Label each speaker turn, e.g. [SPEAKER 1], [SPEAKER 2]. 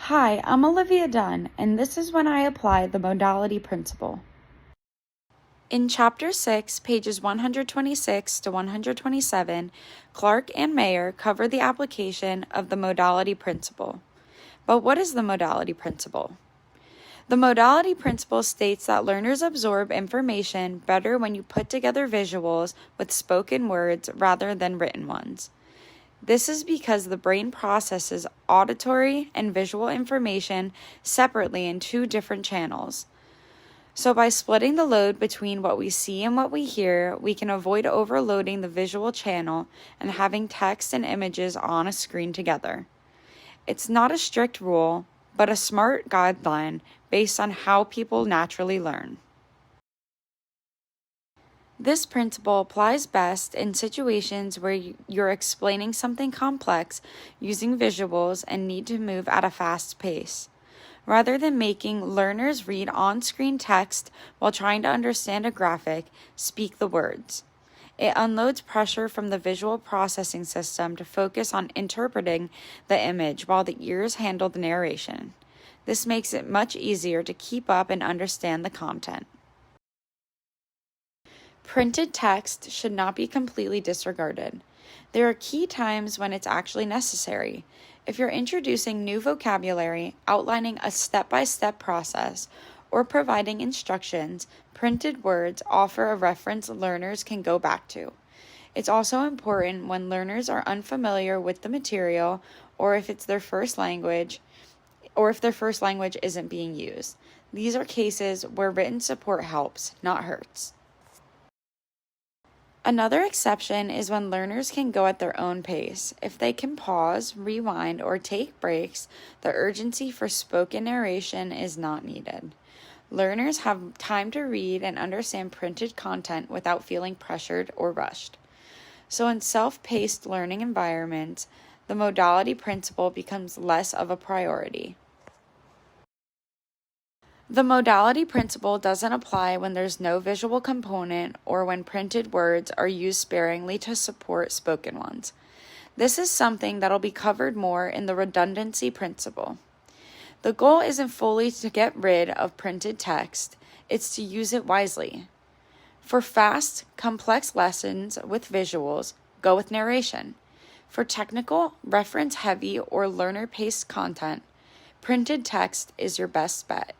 [SPEAKER 1] Hi, I'm Olivia Dunn, and this is when I apply the modality principle. In Chapter 6, pages 126 to 127, Clark and Mayer cover the application of the modality principle. But what is the modality principle? The modality principle states that learners absorb information better when you put together visuals with spoken words rather than written ones. This is because the brain processes auditory and visual information separately in two different channels. So by splitting the load between what we see and what we hear, we can avoid overloading the visual channel and having text and images on a screen together. It's not a strict rule, but a smart guideline based on how people naturally learn. This principle applies best in situations where you're explaining something complex using visuals and need to move at a fast pace. Rather than making learners read on-screen text while trying to understand a graphic, speak the words. It unloads pressure from the visual processing system to focus on interpreting the image while the ears handle the narration. This makes it much easier to keep up and understand the content. Printed text should not be completely disregarded. There are key times when it's actually necessary. If you're introducing new vocabulary, outlining a step-by-step process, or providing instructions, printed words offer a reference learners can go back to. It's also important when learners are unfamiliar with the material or if their first language isn't being used. These are cases where written support helps, not hurts. Another exception is when learners can go at their own pace. If they can pause, rewind, or take breaks, the urgency for spoken narration is not needed. Learners have time to read and understand printed content without feeling pressured or rushed. So in self-paced learning environments, the modality principle becomes less of a priority. The modality principle doesn't apply when there's no visual component or when printed words are used sparingly to support spoken ones. This is something that'll be covered more in the redundancy principle. The goal isn't fully to get rid of printed text, it's to use it wisely. For fast, complex lessons with visuals, go with narration. For technical, reference-heavy, or learner-paced content, printed text is your best bet.